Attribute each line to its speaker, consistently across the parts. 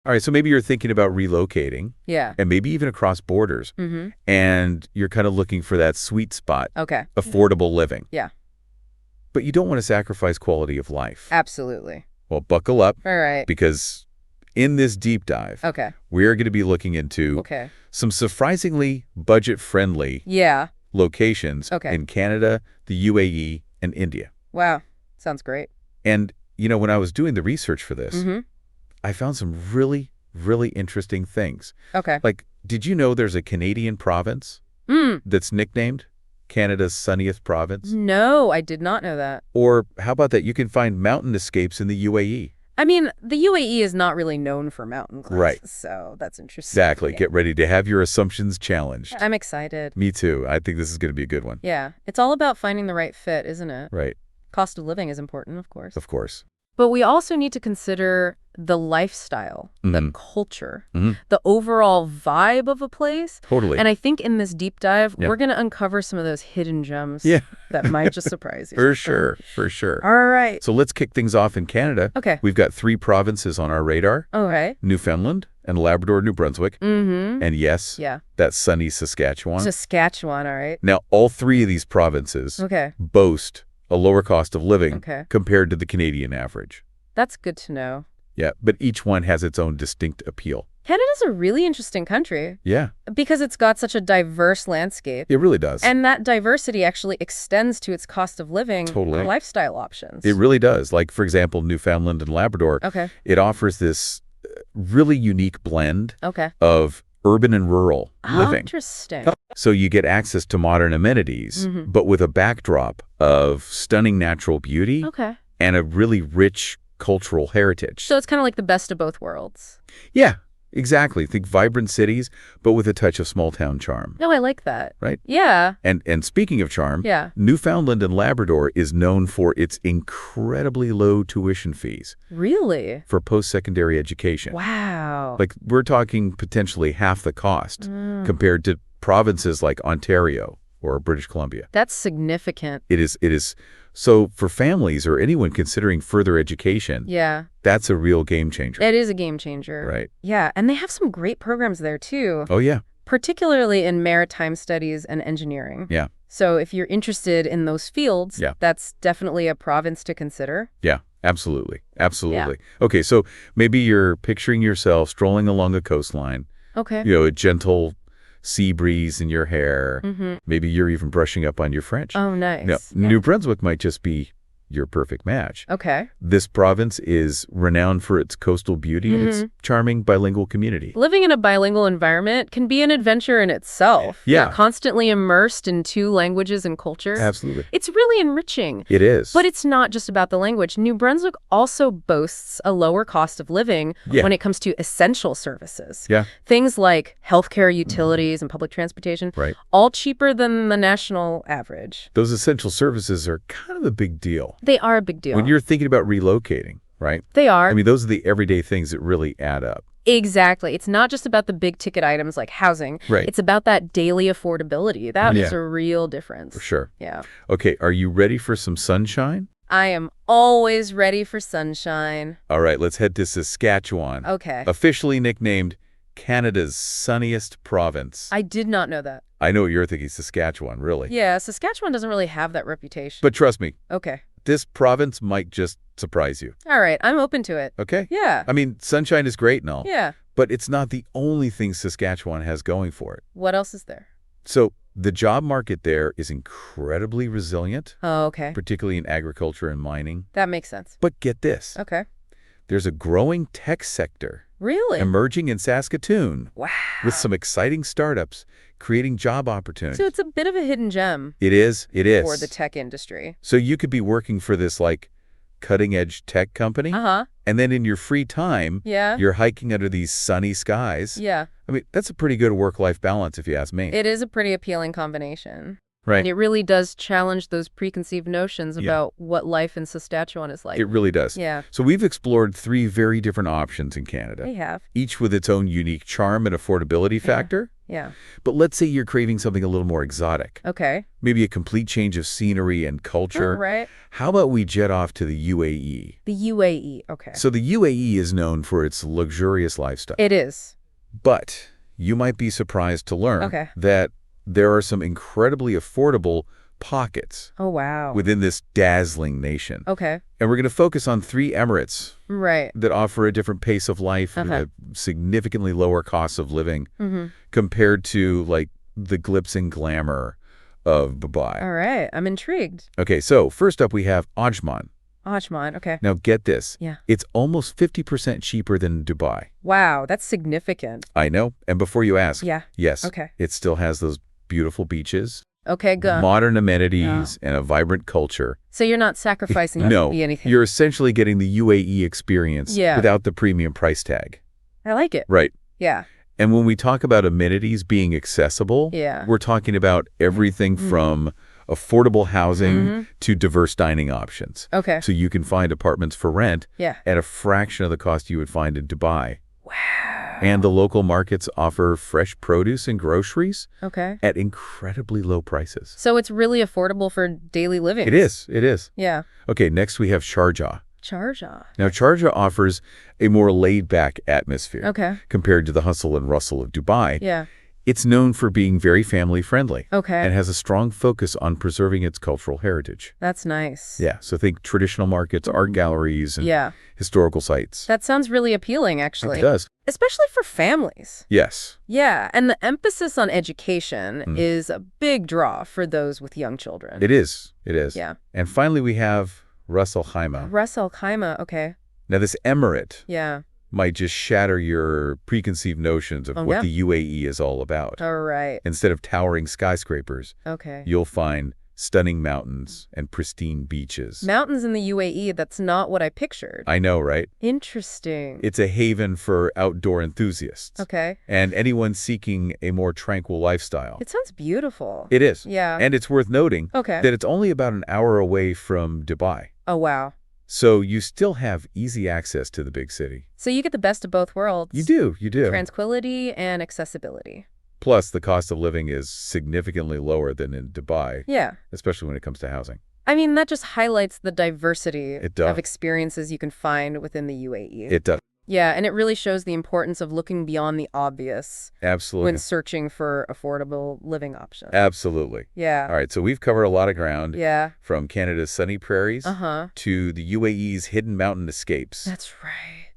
Speaker 1: All right, so maybe you're thinking about relocating.
Speaker 2: Yeah.
Speaker 1: And maybe even across borders. And you're kind of looking for that sweet spot.
Speaker 2: Okay.
Speaker 1: Affordable living.
Speaker 2: Yeah.
Speaker 1: But you don't want to sacrifice quality of life.
Speaker 2: Absolutely.
Speaker 1: Well, buckle up.
Speaker 2: All right.
Speaker 1: Because in this deep dive, we're going to be looking into some surprisingly budget-friendly locations in Canada, the UAE, and India.
Speaker 2: Wow. Sounds great.
Speaker 1: And, you know, when I was doing the research for this, I found some really, really interesting things.
Speaker 2: Okay.
Speaker 1: Like, did you know there's a Canadian province that's nicknamed Canada's sunniest province?
Speaker 2: No, I did not know that.
Speaker 1: Or how about that you can find mountain escapes in the UAE?
Speaker 2: I mean, the UAE is not really known for mountain climbs.
Speaker 1: Right.
Speaker 2: So that's interesting.
Speaker 1: Exactly. Get ready to have your assumptions challenged.
Speaker 2: I'm excited.
Speaker 1: Me too. I think this is going to be a good one.
Speaker 2: Yeah. It's all about finding the right fit, isn't it?
Speaker 1: Right.
Speaker 2: Cost of living is important, of course.
Speaker 1: Of course.
Speaker 2: But we also need to consider the lifestyle, the culture, the overall vibe of a place.
Speaker 1: Totally.
Speaker 2: And I think in this deep dive, we're going to uncover some of those hidden gems that might just surprise you.
Speaker 1: For sure. For sure.
Speaker 2: All right.
Speaker 1: So let's kick things off in Canada.
Speaker 2: Okay.
Speaker 1: We've got 3 provinces on our radar.
Speaker 2: Okay.
Speaker 1: Newfoundland and Labrador, New Brunswick. And yes, that's sunny Saskatchewan.
Speaker 2: Saskatchewan, all right.
Speaker 1: Now, all 3 of these provinces boast a lower cost of living compared to the Canadian average.
Speaker 2: That's good to know.
Speaker 1: Yeah, but each one has its own distinct appeal.
Speaker 2: Canada's a really interesting country.
Speaker 1: Yeah.
Speaker 2: Because it's got such a diverse landscape.
Speaker 1: It really does.
Speaker 2: And that diversity actually extends to its cost of living and lifestyle options.
Speaker 1: It really does. Like, for example, Newfoundland and Labrador, it offers this really unique blend of urban and rural living.
Speaker 2: Interesting.
Speaker 1: So you get access to modern amenities, but with a backdrop of stunning natural beauty and a really rich cultural heritage.
Speaker 2: So it's kind of like the best of both worlds.
Speaker 1: Yeah, exactly. Think vibrant cities, but with a touch of small-town charm.
Speaker 2: Oh, I like that.
Speaker 1: Right?
Speaker 2: Yeah.
Speaker 1: And speaking of charm, Newfoundland and Labrador is known for its incredibly low tuition fees.
Speaker 2: Really?
Speaker 1: For post-secondary education.
Speaker 2: Wow.
Speaker 1: Like, we're talking potentially half the cost compared to provinces like Ontario or British Columbia.
Speaker 2: That's significant.
Speaker 1: It is. So for families or anyone considering further education, that's a real game changer.
Speaker 2: It is a game changer.
Speaker 1: Right.
Speaker 2: Yeah, and they have some great programs there, too.
Speaker 1: Oh, yeah.
Speaker 2: Particularly in maritime studies and engineering.
Speaker 1: Yeah.
Speaker 2: So if you're interested in those fields, that's definitely a province to consider.
Speaker 1: Yeah, absolutely. Absolutely. Yeah. Okay, so maybe you're picturing yourself strolling along a coastline.
Speaker 2: Okay.
Speaker 1: You know, a gentle sea breeze in your hair. Maybe you're even brushing up on your French.
Speaker 2: Oh, nice.
Speaker 1: Now, New Brunswick might just be your perfect match.
Speaker 2: Okay.
Speaker 1: This province is renowned for its coastal beauty and its charming bilingual community.
Speaker 2: Living in a bilingual environment can be an adventure in itself.
Speaker 1: Yeah.
Speaker 2: You're constantly immersed in 2 languages and cultures.
Speaker 1: Absolutely.
Speaker 2: It's really enriching.
Speaker 1: It is.
Speaker 2: But it's not just about the language. New Brunswick also boasts a lower cost of living when it comes to essential services.
Speaker 1: Yeah.
Speaker 2: Things like healthcare, utilities, and public transportation.
Speaker 1: Right.
Speaker 2: All cheaper than the national average.
Speaker 1: Those essential services are kind of a big deal.
Speaker 2: They are a big deal.
Speaker 1: When you're thinking about relocating, right?
Speaker 2: They are.
Speaker 1: I mean, those are the everyday things that really add up.
Speaker 2: Exactly. It's not just about the big ticket items like housing.
Speaker 1: Right.
Speaker 2: It's about that daily affordability. That is a real difference.
Speaker 1: For sure.
Speaker 2: Yeah.
Speaker 1: Okay, are you ready for some sunshine?
Speaker 2: I am always ready for sunshine.
Speaker 1: All right, let's head to Saskatchewan.
Speaker 2: Okay.
Speaker 1: Officially nicknamed Canada's sunniest province.
Speaker 2: I did not know that.
Speaker 1: I know you're thinking Saskatchewan, really.
Speaker 2: Yeah, Saskatchewan doesn't really have that reputation.
Speaker 1: But trust me.
Speaker 2: Okay.
Speaker 1: This province might just surprise you.
Speaker 2: All right, I'm open to it.
Speaker 1: Okay?
Speaker 2: Yeah.
Speaker 1: I mean, sunshine is great and all.
Speaker 2: Yeah.
Speaker 1: But it's not the only thing Saskatchewan has going for it.
Speaker 2: What else is there?
Speaker 1: So the job market there is incredibly resilient.
Speaker 2: Oh, okay.
Speaker 1: Particularly in agriculture and mining.
Speaker 2: That makes sense.
Speaker 1: But get this.
Speaker 2: Okay.
Speaker 1: There's a growing tech sector.
Speaker 2: Really?
Speaker 1: Emerging in Saskatoon.
Speaker 2: Wow.
Speaker 1: With some exciting startups creating job opportunities.
Speaker 2: So it's a bit of a hidden gem.
Speaker 1: It is. It is.
Speaker 2: For the tech industry.
Speaker 1: So you could be working for this, like, cutting-edge tech company. And then in your free time, you're hiking under these sunny skies.
Speaker 2: Yeah.
Speaker 1: I mean, that's a pretty good work-life balance, if you ask me.
Speaker 2: It is a pretty appealing combination.
Speaker 1: Right.
Speaker 2: And it really does challenge those preconceived notions about what life in Saskatchewan is like.
Speaker 1: It really does.
Speaker 2: Yeah.
Speaker 1: So we've explored 3 very different options in Canada.
Speaker 2: We have.
Speaker 1: Each with its own unique charm and affordability factor.
Speaker 2: Yeah.
Speaker 1: But let's say you're craving something a little more exotic.
Speaker 2: Okay.
Speaker 1: Maybe a complete change of scenery and culture.
Speaker 2: Right.
Speaker 1: How about we jet off to the UAE?
Speaker 2: The UAE, okay.
Speaker 1: So the UAE is known for its luxurious lifestyle.
Speaker 2: It is.
Speaker 1: But you might be surprised to learn that there are some incredibly affordable pockets within this dazzling nation.
Speaker 2: Okay.
Speaker 1: And we're going to focus on 3 emirates
Speaker 2: Right.
Speaker 1: that offer a different pace of life, a significantly lower cost of living compared to like the glitz and glamour of Dubai.
Speaker 2: All right. I'm intrigued.
Speaker 1: Okay, so first up we have Ajman.
Speaker 2: Ajman, okay.
Speaker 1: Now get this.
Speaker 2: Yeah.
Speaker 1: It's almost 50% cheaper than Dubai.
Speaker 2: Wow, that's significant.
Speaker 1: I know. And before you ask, yes,
Speaker 2: okay.
Speaker 1: It still has those beautiful beaches.
Speaker 2: Okay, good.
Speaker 1: Modern amenities and a vibrant culture.
Speaker 2: So you're not sacrificing anything?
Speaker 1: You're essentially getting the UAE experience without the premium price tag.
Speaker 2: I like it.
Speaker 1: Right.
Speaker 2: Yeah.
Speaker 1: And when we talk about amenities being accessible, we're talking about everything from affordable housing to diverse dining options.
Speaker 2: Okay.
Speaker 1: So you can find apartments for rent at a fraction of the cost you would find in Dubai.
Speaker 2: Wow.
Speaker 1: And the local markets offer fresh produce and groceries at incredibly low prices.
Speaker 2: So it's really affordable for daily living.
Speaker 1: It is. It is.
Speaker 2: Yeah.
Speaker 1: Okay, next we have Sharjah.
Speaker 2: Sharjah.
Speaker 1: Now, Sharjah offers a more laid-back atmosphere compared to the hustle and rustle of Dubai.
Speaker 2: Yeah.
Speaker 1: It's known for being very family-friendly and has a strong focus on preserving its cultural heritage.
Speaker 2: That's nice.
Speaker 1: Yeah, so think traditional markets, art galleries, and historical sites.
Speaker 2: That sounds really appealing, actually.
Speaker 1: It does.
Speaker 2: Especially for families.
Speaker 1: Yes.
Speaker 2: Yeah, and the emphasis on education is a big draw for those with young children.
Speaker 1: It is. It is.
Speaker 2: Yeah.
Speaker 1: And finally, we have Ras Al Khaimah.
Speaker 2: Ras Al Khaimah, okay.
Speaker 1: Now, this emirate might just shatter your preconceived notions of what the UAE is all about.
Speaker 2: All right.
Speaker 1: Instead of towering skyscrapers, you'll find stunning mountains and pristine beaches.
Speaker 2: Mountains in the UAE, that's not what I pictured.
Speaker 1: I know, right?
Speaker 2: Interesting.
Speaker 1: It's a haven for outdoor enthusiasts.
Speaker 2: Okay.
Speaker 1: And anyone seeking a more tranquil lifestyle.
Speaker 2: It sounds beautiful.
Speaker 1: It is.
Speaker 2: Yeah.
Speaker 1: And it's worth noting that it's only about an hour away from Dubai.
Speaker 2: Oh, wow.
Speaker 1: So you still have easy access to the big city.
Speaker 2: So you get the best of both worlds.
Speaker 1: You do, you do.
Speaker 2: Tranquility and accessibility.
Speaker 1: Plus, the cost of living is significantly lower than in Dubai.
Speaker 2: Yeah.
Speaker 1: Especially when it comes to housing.
Speaker 2: I mean, that just highlights the diversity
Speaker 1: of
Speaker 2: experiences you can find within the UAE.
Speaker 1: It does.
Speaker 2: Yeah, and it really shows the importance of looking beyond the obvious.
Speaker 1: Absolutely.
Speaker 2: When searching for affordable living options.
Speaker 1: Absolutely.
Speaker 2: Yeah.
Speaker 1: All right, so we've covered a lot of ground.
Speaker 2: Yeah.
Speaker 1: From Canada's sunny prairies to the UAE's hidden mountain escapes.
Speaker 2: That's right.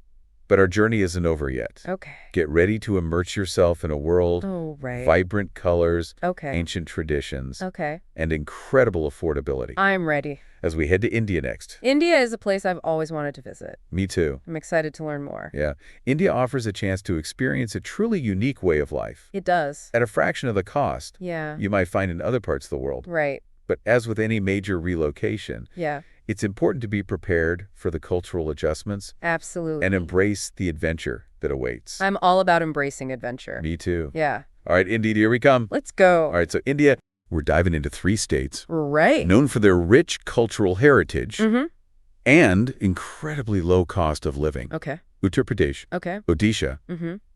Speaker 1: But our journey isn't over yet.
Speaker 2: Okay.
Speaker 1: Get ready to immerse yourself in a world, vibrant colors, ancient traditions, and incredible affordability.
Speaker 2: I'm ready.
Speaker 1: As we head to India next.
Speaker 2: India is a place I've always wanted to visit.
Speaker 1: Me too.
Speaker 2: I'm excited to learn more.
Speaker 1: Yeah. India offers a chance to experience a truly unique way of life.
Speaker 2: It does.
Speaker 1: At a fraction of the cost
Speaker 2: you
Speaker 1: might find in other parts of the world.
Speaker 2: Right.
Speaker 1: But as with any major relocation, it's important to be prepared for the cultural adjustments.
Speaker 2: Absolutely.
Speaker 1: And embrace the adventure that awaits.
Speaker 2: I'm all about embracing adventure.
Speaker 1: Me too.
Speaker 2: Yeah.
Speaker 1: All right, India, here we come.
Speaker 2: Let's go.
Speaker 1: All right, so India, we're diving into 3 states.
Speaker 2: Right.
Speaker 1: Known for their rich cultural heritage and incredibly low cost of living.
Speaker 2: Okay.
Speaker 1: Uttar Pradesh, Odisha,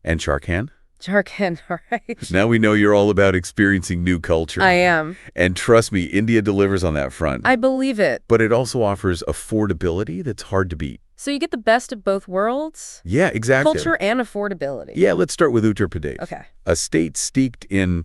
Speaker 1: and Jharkhand.
Speaker 2: Jharkhand, all right.
Speaker 1: Now we know you're all about experiencing new culture.
Speaker 2: I am.
Speaker 1: And trust me, India delivers on that front.
Speaker 2: I believe it.
Speaker 1: But it also offers affordability that's hard to beat.
Speaker 2: So you get the best of both worlds?
Speaker 1: Yeah, exactly.
Speaker 2: Culture and affordability.
Speaker 1: Yeah, let's start with Uttar Pradesh.
Speaker 2: Okay.
Speaker 1: A state steeped in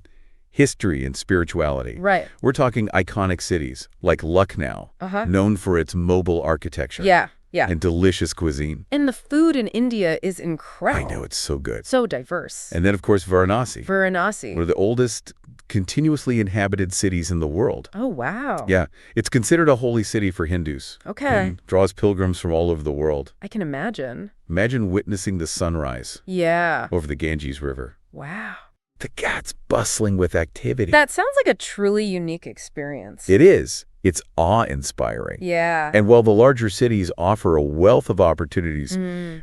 Speaker 1: history and spirituality.
Speaker 2: Right.
Speaker 1: We're talking iconic cities like Lucknow, known for its mobile architecture.
Speaker 2: Yeah.
Speaker 1: And delicious cuisine.
Speaker 2: And the food in India is incredible.
Speaker 1: I know, it's so good.
Speaker 2: So diverse.
Speaker 1: And then, of course, Varanasi.
Speaker 2: Varanasi.
Speaker 1: One of the oldest continuously inhabited cities in the world.
Speaker 2: Oh, wow.
Speaker 1: Yeah. It's considered a holy city for Hindus.
Speaker 2: Okay.
Speaker 1: And draws pilgrims from all over the world.
Speaker 2: I can imagine.
Speaker 1: Imagine witnessing the sunrise.
Speaker 2: Yeah.
Speaker 1: Over the Ganges River.
Speaker 2: Wow.
Speaker 1: The Ghats bustling with activity.
Speaker 2: That sounds like a truly unique experience.
Speaker 1: It is. It's awe-inspiring.
Speaker 2: Yeah.
Speaker 1: And while the larger cities offer a wealth of opportunities,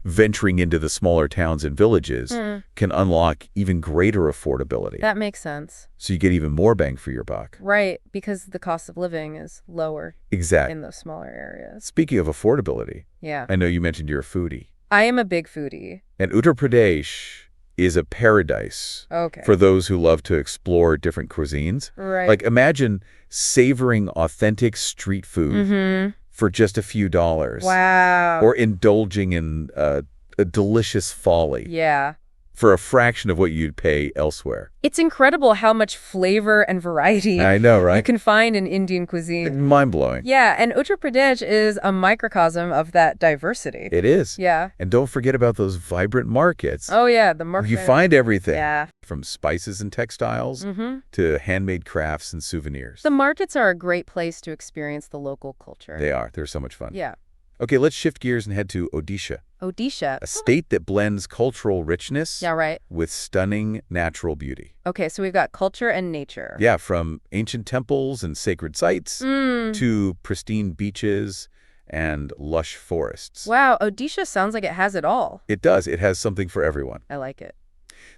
Speaker 1: venturing into the smaller towns and villages can unlock even greater affordability.
Speaker 2: That makes sense.
Speaker 1: So you get even more bang for your buck.
Speaker 2: Right, because the cost of living is lower.
Speaker 1: Exactly.
Speaker 2: In those smaller areas.
Speaker 1: Speaking of affordability,
Speaker 2: I
Speaker 1: know you mentioned you're a foodie.
Speaker 2: I am a big foodie.
Speaker 1: And Uttar Pradesh is a paradise for those who love to explore different cuisines.
Speaker 2: Right.
Speaker 1: Like, imagine savoring authentic street food for just a few dollars.
Speaker 2: Wow.
Speaker 1: Or indulging in a delicious folly.
Speaker 2: Yeah.
Speaker 1: For a fraction of what you'd pay elsewhere.
Speaker 2: It's incredible how much flavor and variety
Speaker 1: I know, right?
Speaker 2: you can find in Indian cuisine.
Speaker 1: Mind-blowing.
Speaker 2: Yeah, and Uttar Pradesh is a microcosm of that diversity.
Speaker 1: It is.
Speaker 2: Yeah.
Speaker 1: And don't forget about those vibrant markets.
Speaker 2: Oh, yeah, the market.
Speaker 1: You find everything.
Speaker 2: Yeah.
Speaker 1: From spices and textiles to handmade crafts and souvenirs.
Speaker 2: The markets are a great place to experience the local culture.
Speaker 1: They are. They're so much fun.
Speaker 2: Yeah.
Speaker 1: Okay, let's shift gears and head to Odisha.
Speaker 2: Odisha.
Speaker 1: A state that blends cultural richness with stunning natural beauty.
Speaker 2: Okay, so we've got culture and nature.
Speaker 1: Yeah, from ancient temples and sacred sites to pristine beaches and lush forests.
Speaker 2: Wow, Odisha sounds like it has it all.
Speaker 1: It does. It has something for everyone.
Speaker 2: I like it.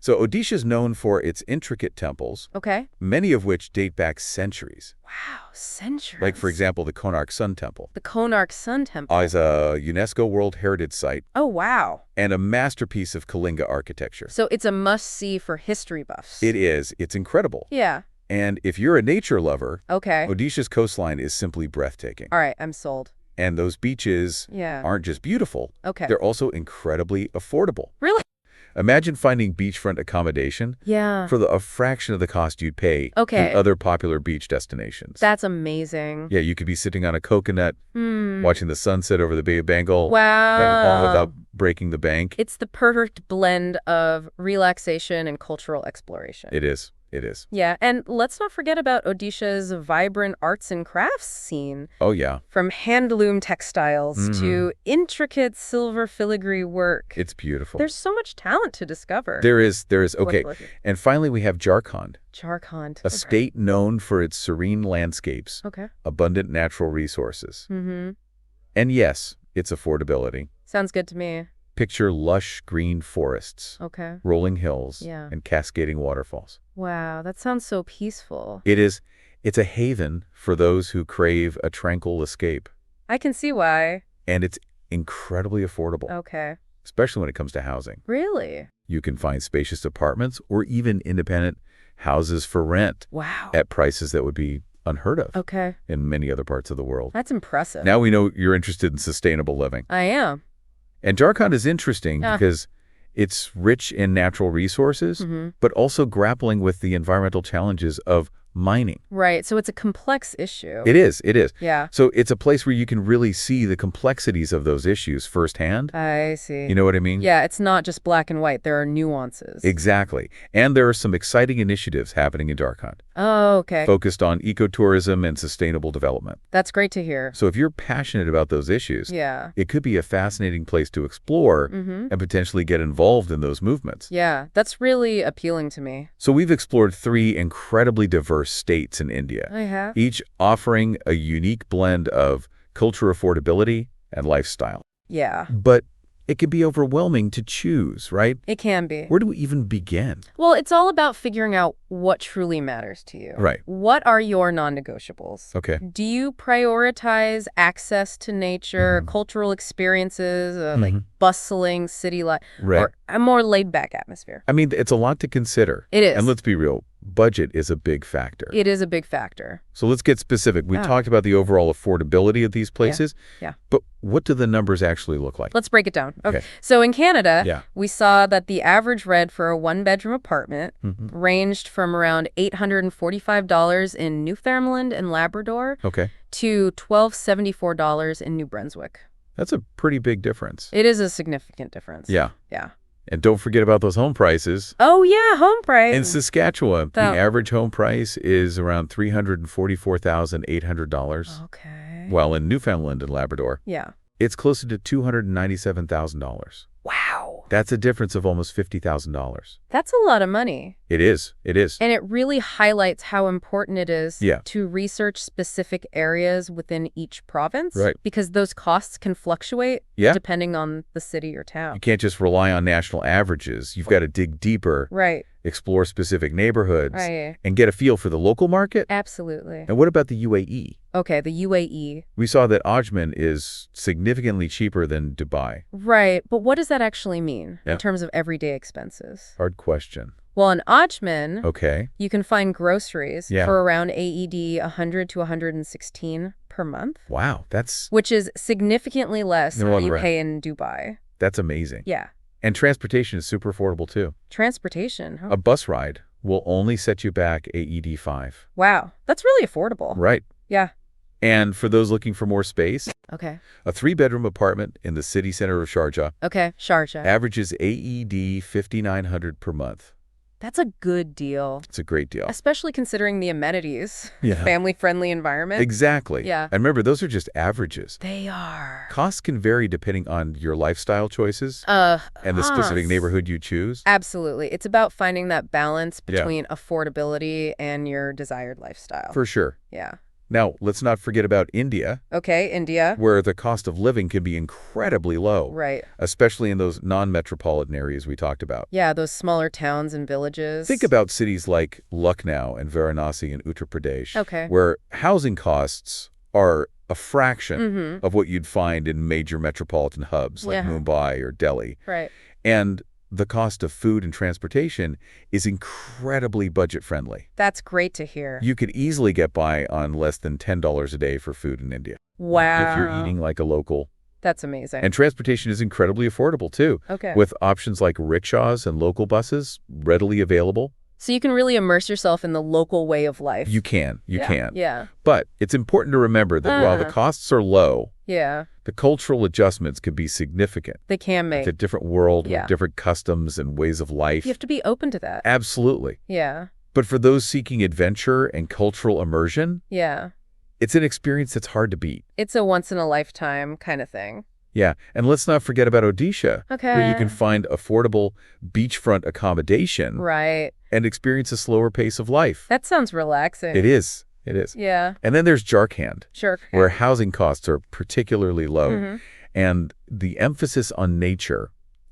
Speaker 1: So Odisha is known for its intricate temples, many of which date back centuries.
Speaker 2: Wow, centuries.
Speaker 1: Like, for example, the Konark Sun Temple.
Speaker 2: The Konark Sun Temple.
Speaker 1: Is a UNESCO World Heritage Site.
Speaker 2: Oh, wow.
Speaker 1: And a masterpiece of Kalinga architecture.
Speaker 2: So it's a must-see for history buffs.
Speaker 1: It is. It's incredible.
Speaker 2: Yeah.
Speaker 1: And if you're a nature lover, Odisha's coastline is simply breathtaking.
Speaker 2: All right, I'm sold.
Speaker 1: And those beaches aren't just beautiful. They're also incredibly affordable.
Speaker 2: Really?
Speaker 1: Imagine finding beachfront accommodation for a fraction of the cost you'd pay in other popular beach destinations.
Speaker 2: That's amazing.
Speaker 1: Yeah, you could be sitting on a coconut, watching the sunset over the Bay of Bengal.
Speaker 2: Wow.
Speaker 1: Without breaking the bank.
Speaker 2: It's the perfect blend of relaxation and cultural exploration.
Speaker 1: It is. It is.
Speaker 2: Yeah, and let's not forget about Odisha's vibrant arts and crafts scene.
Speaker 1: Oh, yeah.
Speaker 2: From handloom textiles to intricate silver filigree work.
Speaker 1: It's beautiful.
Speaker 2: There's so much talent to discover.
Speaker 1: There is. Okay. And finally, we have Jharkhand.
Speaker 2: Jharkhand.
Speaker 1: A state known for its serene landscapes, abundant natural resources. And yes, its affordability.
Speaker 2: Sounds good to me.
Speaker 1: Picture lush green forests, rolling hills, and cascading waterfalls.
Speaker 2: Wow, that sounds so peaceful.
Speaker 1: It is. It's a haven for those who crave a tranquil escape.
Speaker 2: I can see why.
Speaker 1: And it's incredibly affordable.
Speaker 2: Okay.
Speaker 1: Especially when it comes to housing.
Speaker 2: Really?
Speaker 1: You can find spacious apartments or even independent houses for rent.
Speaker 2: Wow.
Speaker 1: At prices that would be unheard of. In many other parts of the world.
Speaker 2: That's impressive.
Speaker 1: Now we know you're interested in sustainable living.
Speaker 2: I am.
Speaker 1: And Jharkhand is interesting because it's rich in natural resources, but also grappling with the environmental challenges of mining.
Speaker 2: Right. So it's a complex issue.
Speaker 1: It is. It is.
Speaker 2: Yeah.
Speaker 1: So it's a place where you can really see the complexities of those issues firsthand.
Speaker 2: I see.
Speaker 1: You know what I mean?
Speaker 2: Yeah. It's not just black and white. There are nuances.
Speaker 1: Exactly. And there are some exciting initiatives happening in Jharkhand.
Speaker 2: Oh, okay.
Speaker 1: Focused on ecotourism and sustainable development.
Speaker 2: That's great to hear.
Speaker 1: So if you're passionate about those issues, it could be a fascinating place to explore and potentially get involved in those movements.
Speaker 2: Yeah, that's really appealing to me.
Speaker 1: So we've explored 3 incredibly diverse states in India.
Speaker 2: I have.
Speaker 1: Each offering a unique blend of culture affordability and lifestyle.
Speaker 2: Yeah.
Speaker 1: But it can be overwhelming to choose, right?
Speaker 2: It can be.
Speaker 1: Where do we even begin?
Speaker 2: Well, it's all about figuring out what truly matters to you.
Speaker 1: Right.
Speaker 2: What are your non-negotiables?
Speaker 1: Okay.
Speaker 2: Do you prioritize access to nature, cultural experiences, like bustling city life, or a more laid-back atmosphere?
Speaker 1: I mean, it's a lot to consider.
Speaker 2: It is.
Speaker 1: And let's be real. Budget is a big factor.
Speaker 2: It is a big factor.
Speaker 1: So let's get specific. We talked about the overall affordability of these places.
Speaker 2: Yeah.
Speaker 1: But what do the numbers actually look like?
Speaker 2: Let's break it down. Okay. So in Canada, we saw that the average rent for a 1-bedroom apartment ranged from around $845 in Newfoundland and Labrador to $1,274 in New Brunswick.
Speaker 1: That's a pretty big difference.
Speaker 2: It is a significant difference.
Speaker 1: Yeah.
Speaker 2: Yeah.
Speaker 1: And don't forget about those home prices.
Speaker 2: Oh, yeah, home price.
Speaker 1: In Saskatchewan, the average home price is around $344,800.
Speaker 2: Okay.
Speaker 1: While in Newfoundland and Labrador, it's closer to $297,000.
Speaker 2: Wow.
Speaker 1: That's a difference of almost $50,000.
Speaker 2: That's a lot of money.
Speaker 1: It is. It is.
Speaker 2: And it really highlights how important it is
Speaker 1: Yeah.
Speaker 2: to research specific areas within each province.
Speaker 1: Right.
Speaker 2: Because those costs can fluctuate depending on the city or town.
Speaker 1: You can't just rely on national averages. You've got to dig deeper.
Speaker 2: Right.
Speaker 1: Explore specific neighborhoods.
Speaker 2: Right.
Speaker 1: And get a feel for the local market.
Speaker 2: Absolutely.
Speaker 1: And what about the UAE?
Speaker 2: Okay, the UAE.
Speaker 1: We saw that Ajman is significantly cheaper than Dubai.
Speaker 2: Right. But what does that actually mean in terms of everyday expenses?
Speaker 1: Hard question.
Speaker 2: Well, in Ajman, you can find groceries for around AED 100 to 116 per month.
Speaker 1: Wow, which
Speaker 2: is significantly less than what you pay in Dubai.
Speaker 1: That's amazing.
Speaker 2: Yeah.
Speaker 1: And transportation is super affordable, too.
Speaker 2: Transportation? Huh?
Speaker 1: A bus ride will only set you back AED 5.
Speaker 2: Wow, that's really affordable.
Speaker 1: Right.
Speaker 2: Yeah.
Speaker 1: And for those looking for more space,
Speaker 2: a
Speaker 1: 3-bedroom apartment in the city center of Sharjah
Speaker 2: Sharjah
Speaker 1: averages AED 5,900 per month.
Speaker 2: That's a good deal.
Speaker 1: It's a great deal.
Speaker 2: Especially considering the amenities. Family-friendly environment.
Speaker 1: Exactly.
Speaker 2: Yeah.
Speaker 1: And remember, those are just averages.
Speaker 2: They are.
Speaker 1: Costs can vary depending on your lifestyle choices and the specific neighborhood you choose.
Speaker 2: Absolutely. It's about finding that balance between affordability and your desired lifestyle.
Speaker 1: For sure.
Speaker 2: Yeah.
Speaker 1: Now, let's not forget about India.
Speaker 2: India.
Speaker 1: Where the cost of living can be incredibly low.
Speaker 2: Right.
Speaker 1: Especially in those non-metropolitan areas we talked about.
Speaker 2: Yeah, those smaller towns and villages.
Speaker 1: Think about cities like Lucknow and Varanasi in Uttar Pradesh. Where housing costs are a fraction of what you'd find in major metropolitan hubs like Mumbai or Delhi.
Speaker 2: Right.
Speaker 1: And the cost of food and transportation is incredibly budget-friendly.
Speaker 2: That's great to hear.
Speaker 1: You could easily get by on less than $10 a day for food in India.
Speaker 2: Wow.
Speaker 1: If you're eating like a local.
Speaker 2: That's amazing.
Speaker 1: And transportation is incredibly affordable, too. With options like rickshaws and local buses readily available.
Speaker 2: So you can really immerse yourself in the local way of life.
Speaker 1: You can. You can.
Speaker 2: Yeah.
Speaker 1: But it's important to remember that while the costs are low, the cultural adjustments can be significant.
Speaker 2: They can make.
Speaker 1: It's a different world with different customs and ways of life.
Speaker 2: You have to be open to that.
Speaker 1: Absolutely.
Speaker 2: Yeah.
Speaker 1: But for those seeking adventure and cultural immersion, it's an experience that's hard to beat.
Speaker 2: It's a once-in-a-lifetime kind of thing.
Speaker 1: Yeah, and let's not forget about Odisha, where you can find affordable beachfront accommodation and experience a slower pace of life.
Speaker 2: That sounds relaxing.
Speaker 1: It is. It is.
Speaker 2: Yeah.
Speaker 1: And then there's Jharkhand,
Speaker 2: Sure.
Speaker 1: where housing costs are particularly low, and the emphasis on nature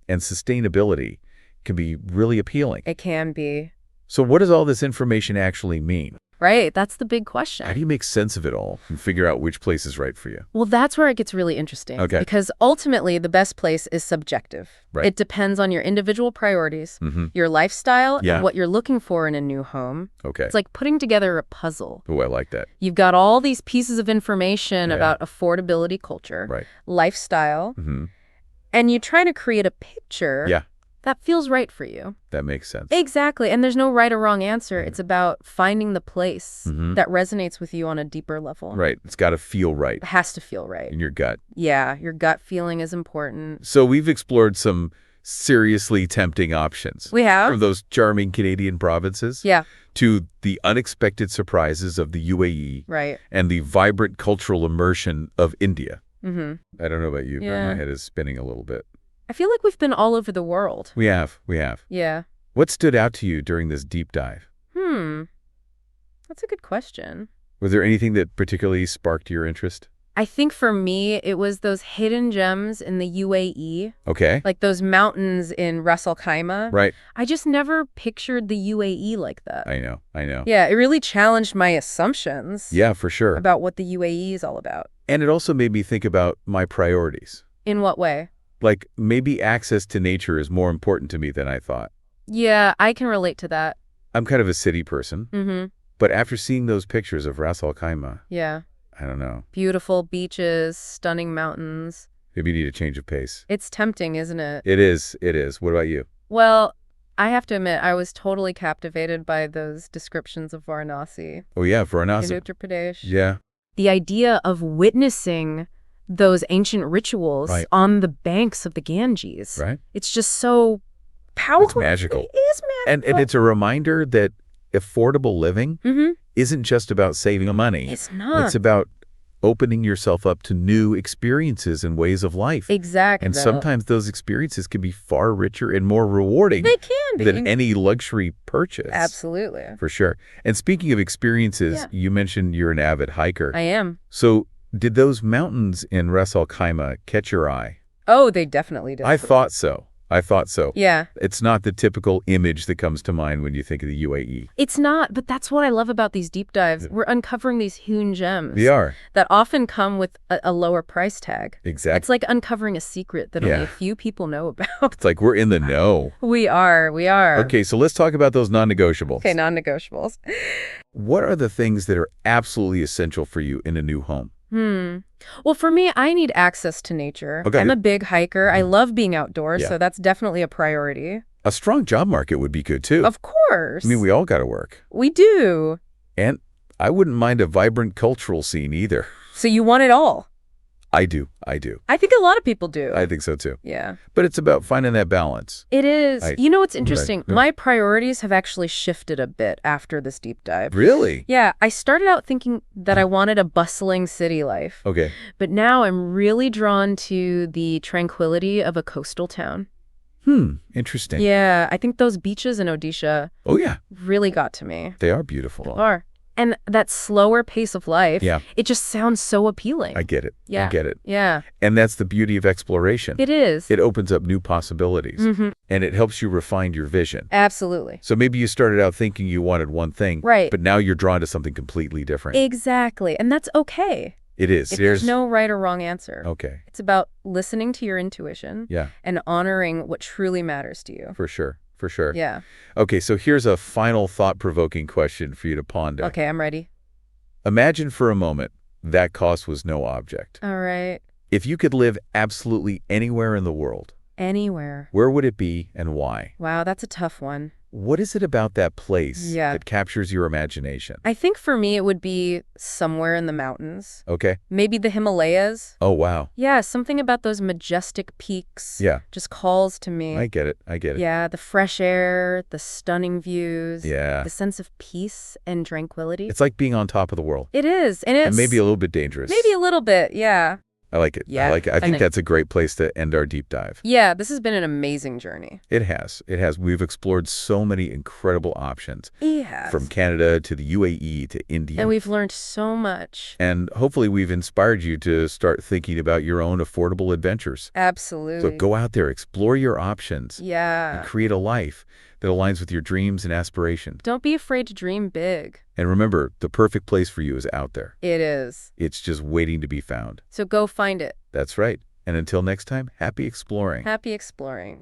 Speaker 1: and sustainability can be really appealing.
Speaker 2: It can be.
Speaker 1: So what does all this information actually mean?
Speaker 2: Right, that's the big question.
Speaker 1: How do you make sense of it all and figure out which place is right for you?
Speaker 2: Well, that's where it gets really interesting. Because ultimately, the best place is subjective.
Speaker 1: Right.
Speaker 2: It depends on your individual priorities, your lifestyle, and what you're looking for in a new home. It's like putting together a puzzle.
Speaker 1: Oh, I like that.
Speaker 2: You've got all these pieces of information about affordability culture, lifestyle, and you try to create a picture that feels right for you.
Speaker 1: That makes sense.
Speaker 2: Exactly. And there's no right or wrong answer. It's about finding the place that resonates with you on a deeper level.
Speaker 1: Right. It's got to feel right.
Speaker 2: It has to feel right.
Speaker 1: In your gut.
Speaker 2: Yeah. Your gut feeling is important.
Speaker 1: So we've explored some seriously tempting options.
Speaker 2: We have.
Speaker 1: From those charming Canadian provinces. To the unexpected surprises of the UAE.
Speaker 2: Right.
Speaker 1: And the vibrant cultural immersion of India. I don't know about you, but my head is spinning a little bit.
Speaker 2: I feel like we've been all over the world.
Speaker 1: We have. We have.
Speaker 2: Yeah.
Speaker 1: What stood out to you during this deep dive?
Speaker 2: That's a good question.
Speaker 1: Was there anything that particularly sparked your interest?
Speaker 2: I think for me, it was those hidden gems in the UAE.
Speaker 1: Okay.
Speaker 2: Like those mountains in Ras Al Khaimah.
Speaker 1: Right.
Speaker 2: I just never pictured the UAE like that.
Speaker 1: I know. I know.
Speaker 2: Yeah, it really challenged my assumptions.
Speaker 1: Yeah, for sure.
Speaker 2: About what the UAE is all about.
Speaker 1: And it also made me think about my priorities.
Speaker 2: In what way?
Speaker 1: Like, maybe access to nature is more important to me than I thought.
Speaker 2: Yeah, I can relate to that.
Speaker 1: I'm kind of a city person. But after seeing those pictures of Ras Al Khaimah, I don't know.
Speaker 2: Beautiful beaches, stunning mountains.
Speaker 1: Maybe you need a change of pace.
Speaker 2: It's tempting, isn't it?
Speaker 1: It is. It is. What about you?
Speaker 2: Well, I have to admit, I was totally captivated by those descriptions of Varanasi.
Speaker 1: Oh, yeah, Varanasi.
Speaker 2: In Uttar Pradesh.
Speaker 1: Yeah.
Speaker 2: The idea of witnessing those ancient rituals on the banks of the Ganges.
Speaker 1: Right.
Speaker 2: It's just so powerful.
Speaker 1: It's magical.
Speaker 2: It is magical.
Speaker 1: And it's a reminder that affordable living isn't just about saving money.
Speaker 2: It's not.
Speaker 1: It's about opening yourself up to new experiences and ways of life.
Speaker 2: Exactly.
Speaker 1: And sometimes those experiences can be far richer and more rewarding
Speaker 2: they can be.
Speaker 1: than any luxury purchase.
Speaker 2: Absolutely.
Speaker 1: For sure. And speaking of experiences, you mentioned you're an avid hiker.
Speaker 2: I am.
Speaker 1: So did those mountains in Ras Al Khaimah catch your eye?
Speaker 2: Oh, they definitely did.
Speaker 1: I thought so.
Speaker 2: Yeah.
Speaker 1: It's not the typical image that comes to mind when you think of the UAE.
Speaker 2: It's not, but that's what I love about these deep dives. We're uncovering these hewn gems.
Speaker 1: They are.
Speaker 2: That often come with a lower price tag.
Speaker 1: Exactly.
Speaker 2: It's like uncovering a secret that only a few people know about.
Speaker 1: It's like we're in the know.
Speaker 2: We are.
Speaker 1: Okay, so let's talk about those non-negotiables.
Speaker 2: Okay, non-negotiables.
Speaker 1: What are the things that are absolutely essential for you in a new home?
Speaker 2: Well, for me, I need access to nature.
Speaker 1: Okay.
Speaker 2: I'm a big hiker. I love being outdoors, so that's definitely a priority.
Speaker 1: A strong job market would be good, too.
Speaker 2: Of course.
Speaker 1: I mean, we all got to work.
Speaker 2: We do.
Speaker 1: And I wouldn't mind a vibrant cultural scene either.
Speaker 2: So you want it all?
Speaker 1: I do.
Speaker 2: I think a lot of people do.
Speaker 1: I think so, too.
Speaker 2: Yeah.
Speaker 1: But it's about finding that balance.
Speaker 2: It is. You know what's interesting? My priorities have actually shifted a bit after this deep dive.
Speaker 1: Really?
Speaker 2: Yeah. I started out thinking that I wanted a bustling city life.
Speaker 1: Okay.
Speaker 2: But now I'm really drawn to the tranquility of a coastal town.
Speaker 1: Interesting.
Speaker 2: Yeah. I think those beaches in Odisha really got to me.
Speaker 1: They are beautiful.
Speaker 2: They are. And that slower pace of life, it just sounds so appealing.
Speaker 1: I get it.
Speaker 2: Yeah.
Speaker 1: I get it.
Speaker 2: Yeah.
Speaker 1: And that's the beauty of exploration.
Speaker 2: It is.
Speaker 1: It opens up new possibilities. And it helps you refine your vision.
Speaker 2: Absolutely.
Speaker 1: So maybe you started out thinking you wanted one thing.
Speaker 2: Right.
Speaker 1: But now you're drawn to something completely different.
Speaker 2: Exactly. And that's okay.
Speaker 1: It is.
Speaker 2: There's no right or wrong answer.
Speaker 1: Okay.
Speaker 2: It's about listening to your intuition.
Speaker 1: Yeah.
Speaker 2: And honoring what truly matters to you.
Speaker 1: For sure. For sure.
Speaker 2: Yeah.
Speaker 1: Okay, so here's a final thought-provoking question for you to ponder.
Speaker 2: Okay, I'm ready.
Speaker 1: Imagine for a moment that cost was no object.
Speaker 2: All right.
Speaker 1: If you could live absolutely anywhere in the world,
Speaker 2: anywhere,
Speaker 1: where would it be and why?
Speaker 2: Wow, that's a tough one.
Speaker 1: What is it about that place that captures your imagination?
Speaker 2: I think for me it would be somewhere in the mountains.
Speaker 1: Okay.
Speaker 2: Maybe the Himalayas.
Speaker 1: Oh, wow.
Speaker 2: Yeah, something about those majestic peaks just calls to me.
Speaker 1: I get it.
Speaker 2: Yeah, the fresh air, the stunning views. The sense of peace and tranquility.
Speaker 1: It's like being on top of the world.
Speaker 2: It is. And
Speaker 1: maybe a little bit dangerous.
Speaker 2: Maybe a little bit, yeah.
Speaker 1: I like it.
Speaker 2: Yeah,
Speaker 1: I like it. I think that's a great place to end our deep dive.
Speaker 2: Yeah, this has been an amazing journey.
Speaker 1: It has. We've explored so many incredible options.
Speaker 2: It has.
Speaker 1: From Canada to the UAE to India.
Speaker 2: And we've learned so much.
Speaker 1: And hopefully we've inspired you to start thinking about your own affordable adventures.
Speaker 2: Absolutely.
Speaker 1: So go out there, explore your options.
Speaker 2: Yeah.
Speaker 1: And create a life that aligns with your dreams and aspirations.
Speaker 2: Don't be afraid to dream big.
Speaker 1: And remember, the perfect place for you is out there.
Speaker 2: It is.
Speaker 1: It's just waiting to be found.
Speaker 2: So go find it.
Speaker 1: That's right. And until next time, happy exploring.
Speaker 2: Happy exploring.